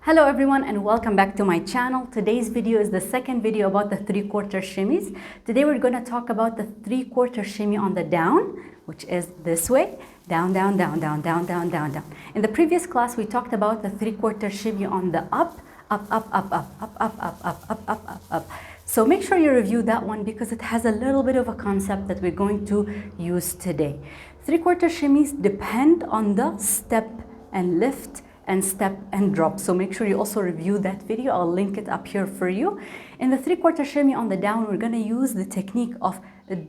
Hello everyone and welcome back to my channel. Today's video is the second video about the 3/4 shimmies. Today we're going to talk about the 3/4 shimmy on the down, which is this way. Down, down, down, down, down, down, down, down. In the previous class we talked about the 3/4 shimmy on the up, up, up, up, up, up, up, up, up, up, up, up, up. So make sure you review that one because it has a little bit of a concept that we're going to use today. 3/4 shimmies depend on the step and lift and step and drop. So make sure you also review that video. I'll link it up here for you. In the 3/4 shimmy on the down, we're going to use the technique of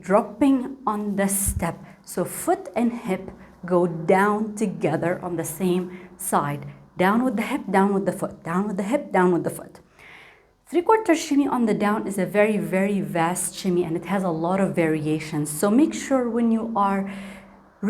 dropping on the step. So foot and hip go down together on the same side. Down with the hip, down with the foot, down with the hip, down with the foot. 3/4 shimmy on the down is a very, very vast shimmy and it has a lot of variations. So make sure when you are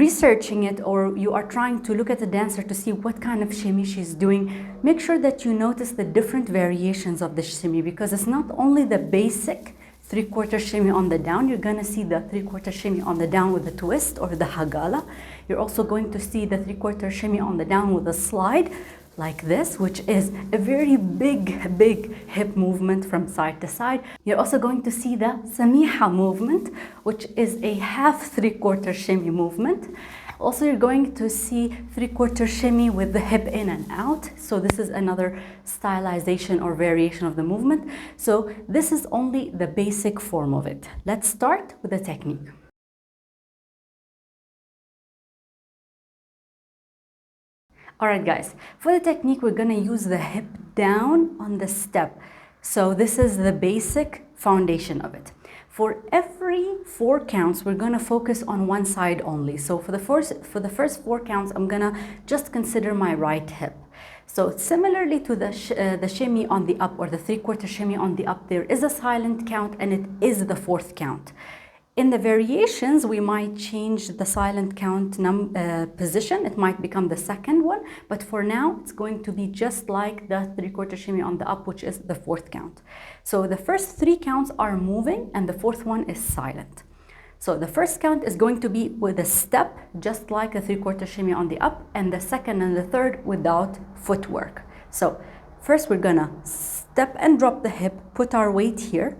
researching it or you are trying to look at the dancer to see what kind of shimmy she's doing, make sure that you notice the different variations of the shimmy because it's not only the basic 3/4 shimmy on the down. You're going to see the 3/4 shimmy on the down with the twist or the hagala. You're also going to see the 3/4 shimmy on the down with a slide like this, which is a very big hip movement from side to side. You're also going to see the samiha movement, which is a half 3/4 shimmy movement. Also, you're going to see 3/4 shimmy with the hip in and out. So this is another stylization or variation of the movement. So this is only the basic form of it. Let's start with the technique. Alright guys, for the technique we're going to use the hip down on the step. So this is the basic foundation of it. For every 4 counts we're going to focus on one side only. So for the first 4 counts I'm going to just consider my right hip. So similarly to the shimmy on the up or the 3/4 shimmy on the up, there is a silent count and it is the 4th count. In the variations, we might change the silent count position. It might become the second one, but for now, it's going to be just like the 3/4 shimmy on the up, which is the 4th count. So the first 3 counts are moving and the 4th one is silent. So the first count is going to be with a step, just like a 3/4 shimmy on the up, and the second and the third without footwork. So first we're gonna step and drop the hip, put our weight here.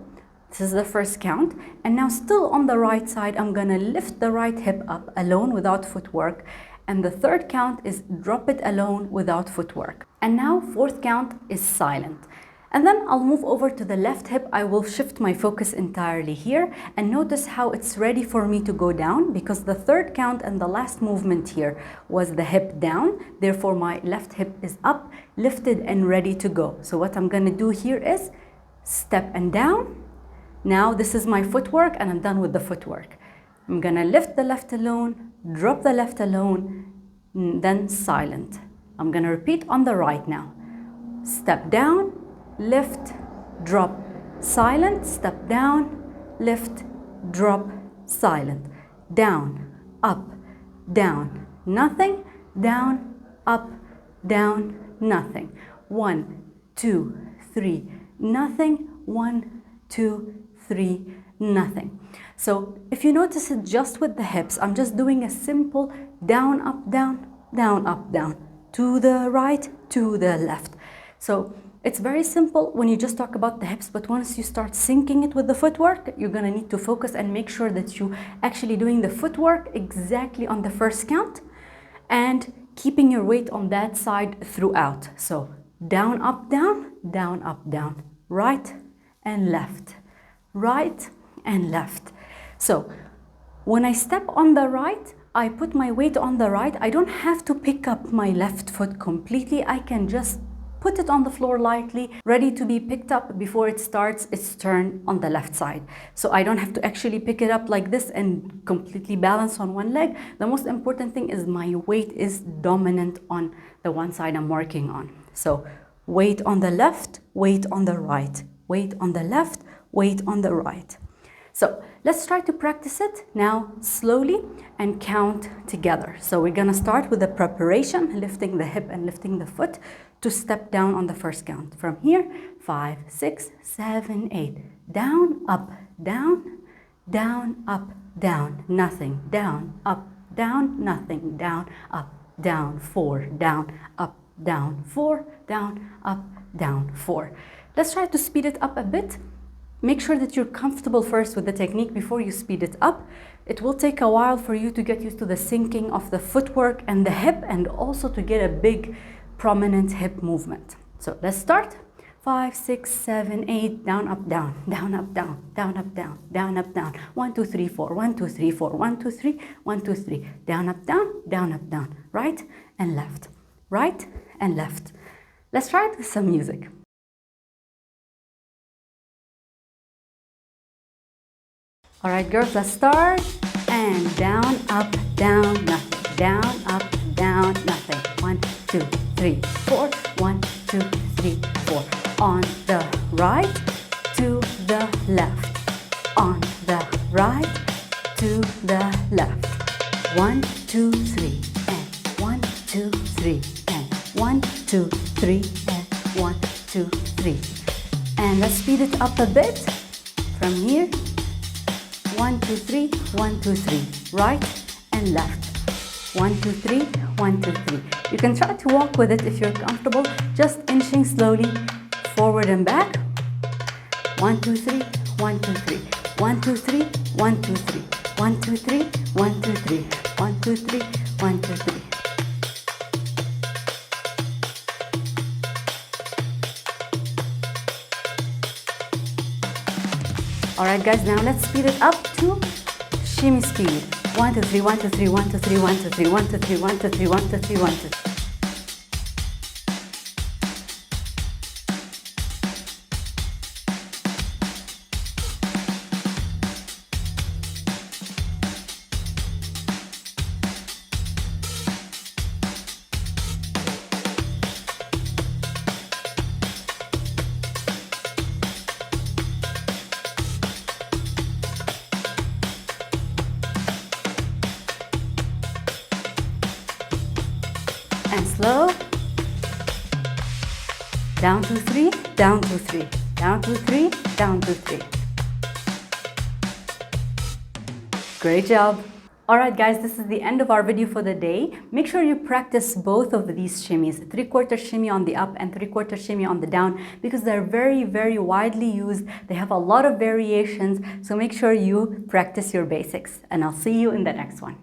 This is the first count, and now still on the right side I'm gonna lift the right hip up alone without footwork, and the third count is drop it alone without footwork. And now 4th count is silent. And then I'll move over to the left hip. I will shift my focus entirely here and notice how it's ready for me to go down because the 3rd count and the last movement here was the hip down. Therefore my left hip is up, lifted and ready to go. So what I'm gonna do here is step and down. Now this is my footwork and I'm done with the footwork. I'm gonna lift the left alone, drop the left alone, then silent. I'm gonna repeat on the right now. Step down, lift, drop, silent, step down, lift, drop, silent. Down, up, down, nothing, down, up, down, nothing. 1, 2, 3, nothing, 1, 2, 3, nothing. So if you notice it just with the hips, I'm just doing a simple down, up, down, down, up, down, to the right, to the left. So it's very simple when you just talk about the hips, but once you start syncing it with the footwork, you're gonna need to focus and make sure that you actually doing the footwork exactly on the first count and keeping your weight on that side throughout. So down, up, down, right and left. Right and left. So when I step on the right, I put my weight on the right. I don't have to pick up my left foot completely. I can just put it on the floor lightly, ready to be picked up before it starts its turn on the left side. So I don't have to actually pick it up like this and completely balance on one leg. The most important thing is my weight is dominant on the one side I'm working on. So weight on the left, weight on the right, weight on the left, weight on the right. So let's try to practice it now slowly and count together. So we're gonna start with the preparation, lifting the hip and lifting the foot to step down on the first count. From here, 5, 6, 7, 8. Down, up, down, up, down, nothing, down, up, down, nothing, down, up, down, 4, down, up, down, 4, down, up, down, 4. Let's try to speed it up a bit. Make sure that you're comfortable first with the technique before you speed it up. It will take a while for you to get used to the syncing of the footwork and the hip, and also to get a big prominent hip movement. So let's start. 5, 6, 7, 8, down, up, down, down, up, down, down, up, down, down, up, down. 1, 2, 3, 4, 1, 2, 3, 4, 1, 2, 3, 1, 2, 3. Down, up, down, down, up, down. Right and left, right and left. Let's try it with some music. All right, girls, let's start. And down, up, down, nothing. Down, up, down, nothing. 1, 2, 3, 4. 1, 2, 3, 4. On the right, to the left. On the right, to the left. 1, 2, 3, and 1, 2, 3, and 1, 2, 3, and 1, 2, 3. And let's speed it up a bit from here. 1, 2, 3, 1, 2, 3, right and left. 1, 2, 3, 1, 2, 3. You can try to walk with it if you're comfortable, just inching slowly forward and back. 1, 2, 3, 1, 2, 3, 1, 2, 3, 1, 2, 3, 1, 2, 3, 1, 2, 3, 1, 2, 3, 1, 2, 3. Alright guys, now let's speed it up to shimmy speed. 1, 2, 3, 1, 2, 3, 1, 2, 3, 1, 2, 3, 1, 2, 3, 1, 2, 3, 1, 2, 3, 1, 2, 3. And slow. Down to 3, down to 3, down to 3, down to 3. Great job. Alright guys, this is the end of our video for the day. Make sure you practice both of these shimmies, 3/4 shimmy on the up and 3/4 shimmy on the down, because they're very widely used. They have a lot of variations, so make sure you practice your basics. And I'll see you in the next one.